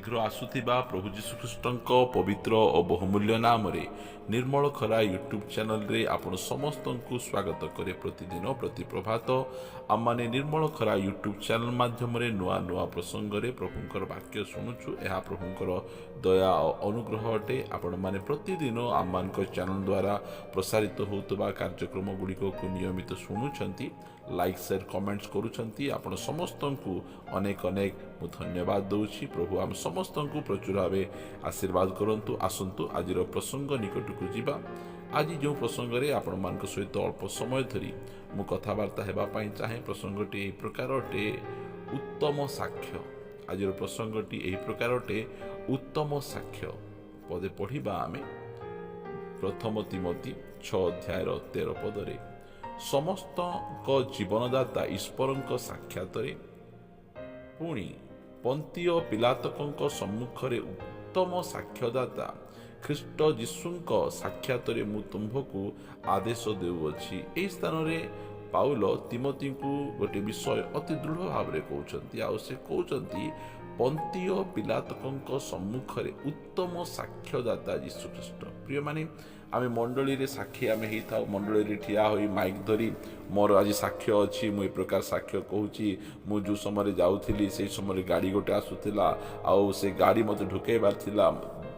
शीघ्र आसुथिबा प्रभु जीशुख्रीष्टଙ୍କ पवित्र और बहुमूल्य नाम रे निर्मल खरा यूट्यूब चैनल रे आपण समस्त को स्वागत करे। प्रतिदिन प्रति प्रभात आम माने निर्मल खरा यूट्यूब चैनल माध्यम रे नुआ नुआ प्रसंग रे प्रभुंकर वाक्य शुणुचु। यह प्रभुंकर दया और अनुग्रह अटे। आपण माने प्रतिदिन आम मान चैनल द्वारा प्रसारित होतबा कार्यक्रम गुड़िक को नियमित शुणुचंती, लाइक शेयर कमेंट्स करूछंती। आपण समस्त को अनेक अनेक मु धन्यवाद दउछि। प्रभु आम समस्त को प्रचुर भाव आशीर्वाद करंतु। आसंतु आज प्रसंग निकट को जीवा। आज जो प्रसंग रे आपण मान सहित अल्प समय धरी मु कथबार्ता हेबा पई चाहे प्रसंगटी एही प्रकार अटे, उत्तम साक्ष्य। आज प्रसंगटी एही प्रकार अटे, उत्तम साक्ष्य। पदे पढ़िबा आमे प्रथम तिमोथी 6 अध्याय 13 पदरे, समस्त जीवनदाता ईश्वर साक्षात पुणी पंतीय पिलातक सम्मुखरे उत्तम साक्ष्यदाता ख्रीष्ट जीशुंक साक्षात मु तुम्भकु आदेश देउअछि। एही स्थान रे पाउल तिमोथी को गोटे विषय अति दृढ़ भाव में कहउछंती। आ से कहउछंती पंतीय पिलातक सम्मुखरे उत्तम साक्ष्यदाता जीशु ख्रीष्ट। प्रिय माने आमे मंडली रे साक्षी आमे ही था, मंडली रे ठिया होई माइक धरी मोर आज साक्ष्य अच्छी, मुझे प्रकार साक्ष्य कहूँ। मु जो समय जाऊली से समय गाड़ी गोटे आसूला, आउ से गाड़ी मत ढुकेबार थिला,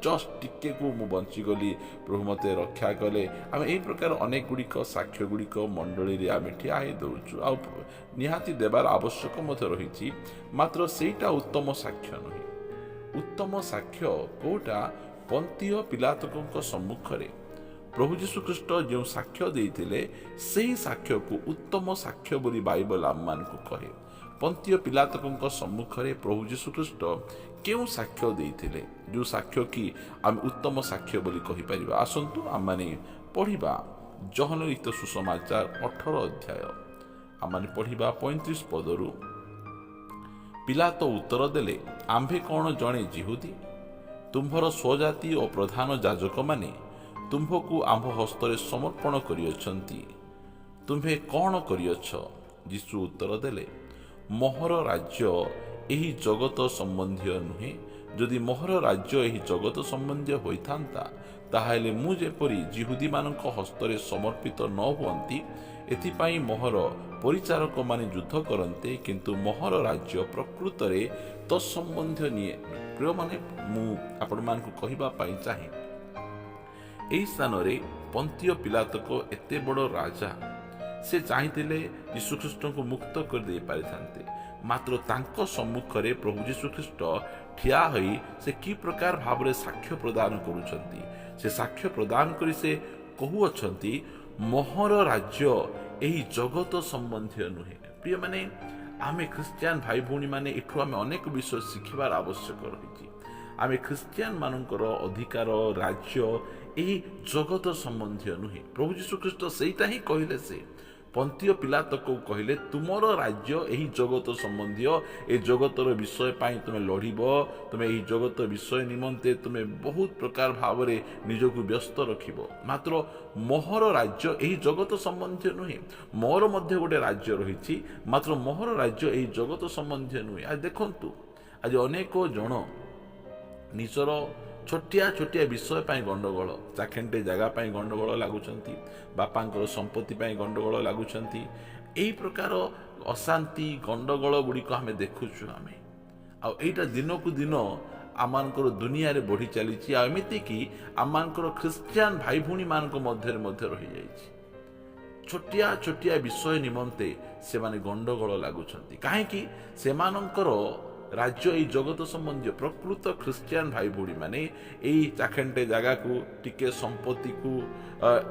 जस्ट टिके को मु बंचीगली, प्रभु मते रक्षा कले। आम यही प्रकार अनेक गुड़िक साक्ष्य गुड़िक मंडली रे आमे ठिया ही दउछु। आ निहाती देवार आवश्यक मत रही, मात्र सेटा उत्तम साक्ष्य नुहे। उत्तम साक्ष्य कोटा पंतीय पिलातक सम्मुखरे प्रभु जीशु ख्रीष्ट जो साक्ष्य देइथिले सेही साक्ष्य को उत्तम साक्ष्य बोली बाइबल आम मान को कहे। पंतीय पिलातक सम्मुखरे प्रभु जीशु ख्रीष्ट केउ साक्ष्य देइथिले, जो साक्ष्य की आम उत्तम साक्ष्य बोली कहि परिबा। आसंतु आम माने पढ़िबा यूहन्ना लिखित सुसमाचार 18 अध्याय आम माने पढ़िबा 35 पदरु। पिलातो उत्तर देले, आम्भे कौन जणे जिहुदी? तुम्भर स्वजाति और प्रधान याजक माने तुम्भकु आम्भ हस्तरे समर्पण करियछंती। तुम्भे कौन करियछ? यीशु उत्तर देले, मोहर राज्य एही जगत संबंधी नुहे। जदि मोहर राज्य एही जगत संबंधी होइथांता, ताहाले मु जेपरि जिहुदी मानक हस्तरे समर्पित न हुअंती, एथिपाई मोहर परिचारक माने युद्ध करन्ते, किंतु मोहर राज्य प्रकृत रे तत्संबंधी निये। प्रिय माने मु आपण मान को कहिबा पई चाहे, एही स्थान रे पंतीय पिलातक एते बड़ राजा, से चाहिए यीशु ख्रीष्ट को मुक्त कर दे पारिथांते, मात्र तांको सम्मुखरे प्रभु यीशु ख्रीष्ट ठिया होई से की प्रकार भाव रे साक्ष्य प्रदान करूछंती। से साक्ष्य प्रदान करी से कहूअछंती, मोहर राज्य एही जगत संबंधी नुहे। प्रिय माने आमे ख्रिस्टियन भाई भौणी माने एठू आमे अनेक विषय शिखिबार आवश्यक रही। आमे ख्रिस्टियन मानकर अधिकार राज्य एही जगत संबंधी नुहे। प्रभु यीशु ख्रीष्ट सेटा ही कहले, से पंतीय पिलातक को कहले, तुमर राज्य एही जगत संबंधी, ए जगतर विषय पाई तुमे लड़िब, तुमे एही जगत विषय निमंते तुमे बहुत प्रकार भाव रे निजको व्यस्त रखिब, मात्र मोहर राज्य एही जगत संबंधी नुहे। मोर मध्य गोटे राज्य रही, मात्र मोहर राज्य एही जगत संबंधी नुहे। आज देखंतु, आज अनेक जन निजर छोटिया छोटिया विषय पाई गंडगोल, चाखेंटे जगह पाई गंडगोल लगुंट, बापांकर संपत्ति पाई गंडगोल लगुंट। यही प्रकार अशांति गंडगोल गुड़िक आम देखुचु। आम आईटा दिन को दिन आमर दुनिया रे बढ़ी चली। आमती कि आमर ख्रिस्टियन भाई भौणी मान मध्य रही जाइए। छोटिया छोटिया विषय निमंते से माने गंडगोल लगुंट। कहीं सेमानंकर राज्य यही जगत संबंधी। प्रकृत ख्रिस्टियन भाई भौणी माने यही चाखेंटे जगह को टिके, संपत्ति को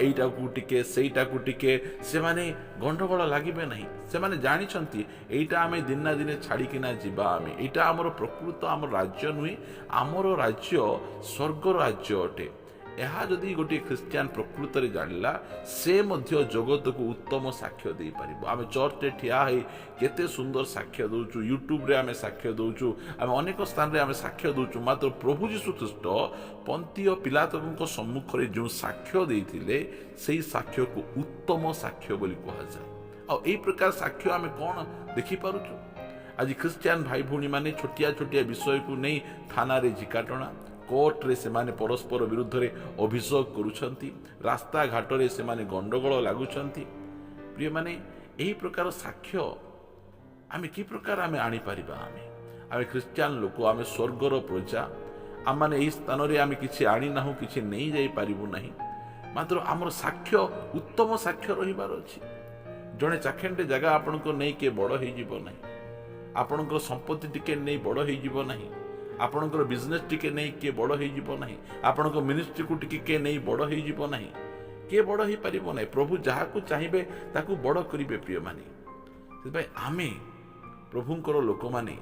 एटा को टिके, सेटा को टिके, से माने गंडगोल लागिबे नहीं। से माने जानी छंती एटा आमे दिन दिने छाड़ी किना जीवा। आमे एटा हमर प्रकृत हमर राज्य नुहे। हमर राज्य स्वर्ग राज्य अटे। यह जदि गोटे ख्रिस्टियन प्रकृत रे जानिला, से मध्य जगत को उत्तम साक्ष्य दे पारिबो। आमे चर्च रे ठिया होई केते सुंदर साक्ष्य दउचु, यूट्यूब रे आमे साक्ष्य दउचु, आमे अनेक स्थान रे आमे साक्ष्य दउचु, मात्र प्रभु यीशु ख्रीष्ट पंतीय पिलातक सम्मुख रे जो साक्ष्य देइथिले, सेही साक्ष्य को उत्तम साक्ष्य बोली कहा जाय। आ एई प्रकार साक्ष्य आमे कोन देखि पारुचु? आज ख्रिस्टियान भाई भौणी माने छोटिया छोटिया विषय को नहीं थाना रे झिकाटना कोर्ट रे से माने परस्पर विरुद्ध रे अभियोग करुछंती रास्ता घाट रे से माने गंडगोल लागुछंती। प्रिय माने एही प्रकार साक्ष्य आमे कि प्रकार आमे आनी परिबा आमे ख्रिस्टियान लोक आमे स्वर्गर प्रजा आम माने एही स्थान रे आमे किछि आनी नाहु किछि नहीं जाई परिबु नहीं मात्र आमर साक्ष्य उत्तम साक्ष्य रहिबार अछि। जड़े चाखेंडे जगह आपण को नहीं के बड़ हो जीव नहीं आपणकर संपत्ति टिके नहीं बड़ हो जीव नहीं आपणकर बिजनेस टिके नहीं के बड़ हो जीव नहीं आपणकर मिनिस्ट्री को टिके के नहीं बड़ हो जीव नहीं के बड़ हो पारिबो नहीं। प्रभु जहा को चाहिए ताकू बड़ करिवे। प्रिय माने से आमे प्रभुंकर लोक माने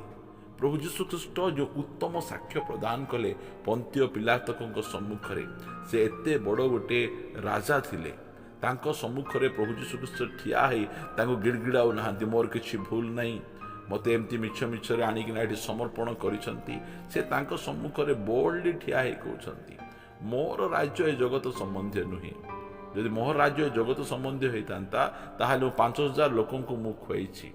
प्रभु यीशु ख्रीष्ट जो उत्तम साक्ष्य प्रदान कले पंतियो पिलातकଙ୍କ सम्मुखरे से एते बड़ गोटे राजा थिले तांको सम्मुखरे प्रभु यीशु ख्रीष्ट ठिया है तांको गिड़गिड़ाऊ नाहांती मोर किछि भूल नहीं मते एमती मिछ मिछरे आनिकिना एठी समर्पण करिसंती से तांको सम्मुखरे बोल्डली ठिया है कहउछंती मोर राज्य ए जगत संबंधी नुहे यदि मोर राज्य जगत संबंधी होइतांता ताहाले 5000 लोकंकु मु खुआइछि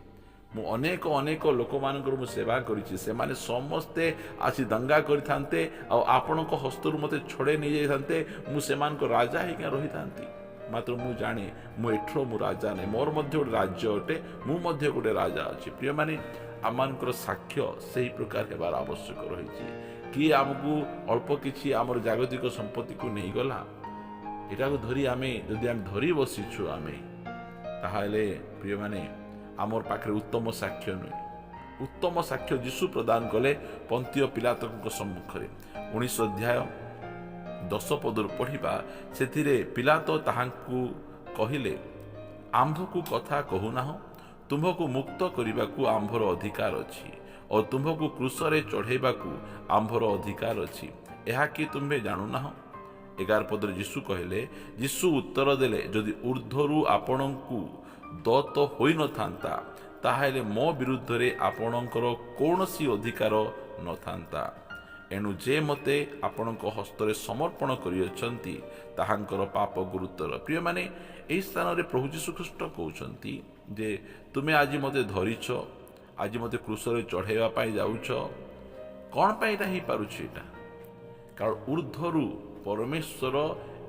मु अनेक अनेक लोक मानकर मु सेवा करिछि से माने समस्ते आसी दंगा करिथांते आ आपणक हस्तरु मते छोड़े नै जाइथांते मु सेमानक राजा हेका रहिथांती मात्र मु जाने मु एठरो मु राजा नै मोर मध्य गोटे राज्य अटे मु मध्य गोटे राजा अछि। प्रिय माने आमानकर साक्ष्य सही प्रकार हेबार आवश्यक रहिछि कि आमकु अल्प किछि आमर जागतिक संपत्ति को नै गला एटा को धरी आमे जदि आम धरी बसिछु आमे ताहाले प्रिय माने आमर पाखे उत्तम साक्ष्य नुहे उत्तम साक्ष्य यीशु प्रदान कले पंतियो पिलातकଙ୍କ सम्मुखरे 19 अध्याय 10 पदर पढ़िबा सेथिरे पिलातो ताहांकु कहिले आंभकु कथा कहूनाह तुम्हकु मुक्त करिबाकु आंभर अधिकार अछि और तुम्हकु क्रूसरे चढ़ेबाकु आंभर अधिकार अछि एहा कि तुम्हे जानुनाह। 11 पदर यीशु कहिले यीशु उत्तर देले जदि ऊर्ध्वरु आपणंकु दत्त होई न थांता ताहाले मो विरुद्ध रे आपणंकर कौनसी अधिकार न थांता एणु जे मते आपणक हस्तरे समर्पण करियछंती ताहांकर पाप गुरुतर। प्रिय माने एही स्थान रे प्रभु यीशु ख्रीष्ट कहउछंती जे तुमे आज मते धरिछ आज मते क्रूसरे चढ़ेवा पाई जाउछ कोन पाई एटा ही पारुछि एटा कारण ऊर्ध्वरु परमेश्वर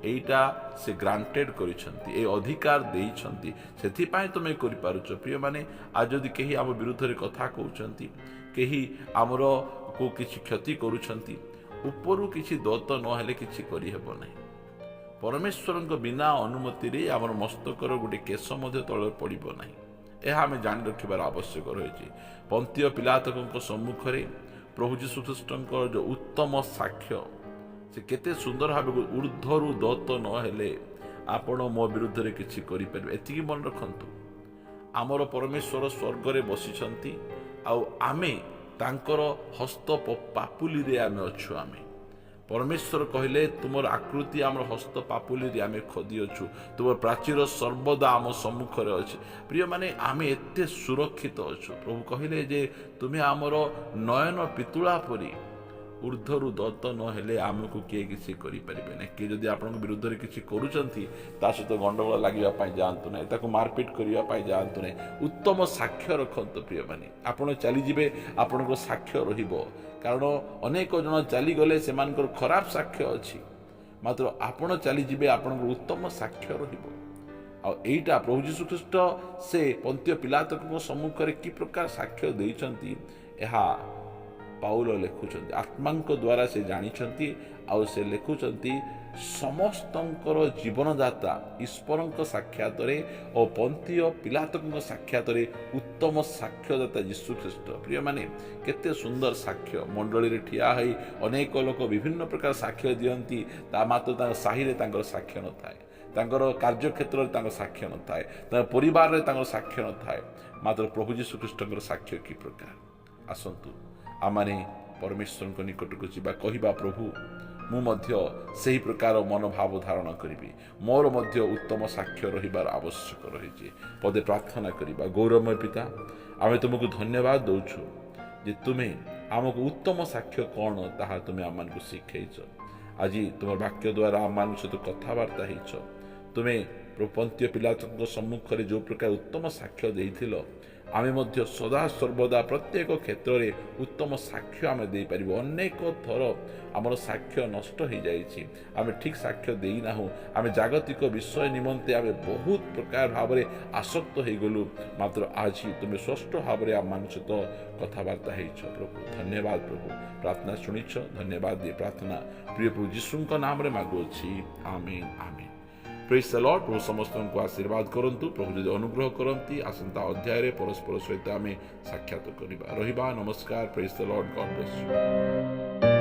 एटा से ग्रांटेड करिसंती ए अधिकार देइछंती सेथिपाई तुमे करि पारुछ। प्रिय माने आज जदि केही आम विरुद्ध रे कथा कहउछंती केही आमर को किछि क्षति करूछंती उपरु किछि दत्त न हेले किछि करि हेबो नै परमेश्वरଙ୍କ बिना अनुमति रे आमर मस्तकर गुटे केश मध्ये तळ पड़िबो नै एहा हमें जानि रखिबार आवश्यक रहिछि। पंतियो पिलातकଙ୍କ सम्मुखरे प्रभु यीशु ख्रीष्टଙ୍କ जो उत्तम साक्ष्य से केते सुंदर भावे ऊर्ध्वरु दत्त न हेले आपण मो विरुद्ध रे किछि करि परबे एतिकी मन रखंतु आमर परमेश्वर स्वर्ग रे बसिछंती आ आमे तांकर हस्त पापुली रे आमे अछु आमे परमेश्वर कहले तुमर आकृति आमर हस्त पापुली रे आमे खदी अछु तुमर प्राचीर सर्वदा आम सम्मुख रे अछि। प्रिय माने आमे एते सुरक्षित अछु प्रभु कहले जे तुमे आमर नयन पितुला परी ऊर्ध्वरु दत्त न हेले आमको किए किसी करि परिबे नै कि जदि आपन विरुद्ध रे किछि करूचंती ता सहित गंडगोल लागिबा पाई जानतु नै ताको मारपीट करिया पाई जानतु नै उत्तम साक्ष्य रखंतु। प्रिय माने आपण चली जिवे आपनको साक्ष्य रहिबो कारण अनेक जन चली गले सेमानकर खराब साक्ष्य अछि मात्र आपण चली जिवे आपनको उत्तम साक्ष्य रहिबो। आ एटा प्रभु यीशु ख्रीष्ट से पंतियो पिलातकଙ୍କ सम्मुखरे कि प्रकार साक्ष्य देइचंती एहा पाउल लेखुचंती आत्मांक द्वारा से जानिचंती आउ से लेखुचंती समस्तंकर जीवनदाता ईश्वरंक साक्षात रे और पंतियो पिलातकଙ୍କ साक्षात रे उत्तम साक्ष्यदाता यीशु ख्रीष्ट। प्रिय माने केते सुंदर साक्ष्य मंडली रे ठिया हई अनेक लोक विभिन्न प्रकार साक्ष्य दियंती ता मात्र ता साही रे तांकर साक्ष्य न थाए तांकर कार्य क्षेत्र रे तांकर साक्ष्य न थाए ता परिवार रे तांकर साक्ष्य न थाए मात्र प्रभु यीशु ख्रीष्टଙ୍କର साक्ष्य कि प्रकार आसंतु आमाने परमेश्वर निकट को जीवा कहिबा प्रभु मु मध्य सही प्रकार मनोभाव धारण करी मोर मध्य उत्तम साक्ष्य रहिबार आवश्यक रही पदे प्रार्थना करिबा। गौरवमय पिता आमे तुमको धन्यवाद दौछु जे तुमे आमको उत्तम साक्ष्य कौन ताहा तुमे आम शिखैच आज तुम वाक्य द्वारा आम सहित कथबार्ता होइछ तुमे पंतियो पिलातकଙ୍କ सम्मुख रे जो प्रकार उत्तम साक्ष्य देइथिलो ଆମେ ମଧ୍ୟ ସଦା ସର୍ବଦା ପ୍ରତ୍ୟେକ କ୍ଷେତ୍ରରେ ଉତ୍ତମ ସାକ୍ଷ୍ୟ ଆମେ ଦେଇପାରିବୁ। ଅନେକ ଥର ଆମର ସାକ୍ଷ୍ୟ ନଷ୍ଟ ହୋଇଯାଇଛି, ଆମେ ଠିକ୍ ସାକ୍ଷ୍ୟ ଦେଇନାହୁଁ, ଆମେ ଜାଗତିକ ବିଷୟ ନିମନ୍ତେ ଆମେ ବହୁତ ପ୍ରକାର ଭାବରେ ଆସକ୍ତ ହୋଇଗଲୁ। ମାତ୍ର ଆଜି ତୁମେ ସ୍ପଷ୍ଟ ଭାବରେ ଆମମାନଙ୍କ ସହିତ କଥାବାର୍ତ୍ତା ହେଇଛ ପ୍ରଭୁ। ଧନ୍ୟବାଦ ପ୍ରଭୁ, ପ୍ରାର୍ଥନା ଶୁଣିଛ, ଧନ୍ୟବାଦ ଏ ପ୍ରାର୍ଥନା ପ୍ରିୟ ପ୍ରଭୁ ଯୀଶୁଙ୍କ ନାମରେ ମାଗୁଅଛି, ଆମେନ୍ ଆମେନ୍। ପ୍ରେଜ୍ ଦ ଲର୍ଡ। ପ୍ରଭୁ ସମସ୍ତଙ୍କୁ ଆଶୀର୍ବାଦ କରନ୍ତୁ। ପ୍ରଭୁ ଯଦି ଅନୁଗ୍ରହ କରନ୍ତି ଆସନ୍ତା ଅଧ୍ୟାୟରେ ପରସ୍ପର ସହିତ ଆମେ ସାକ୍ଷାତ କରିବା। ରହିବା। ନମସ୍କାର। Praise the lord. God bless you.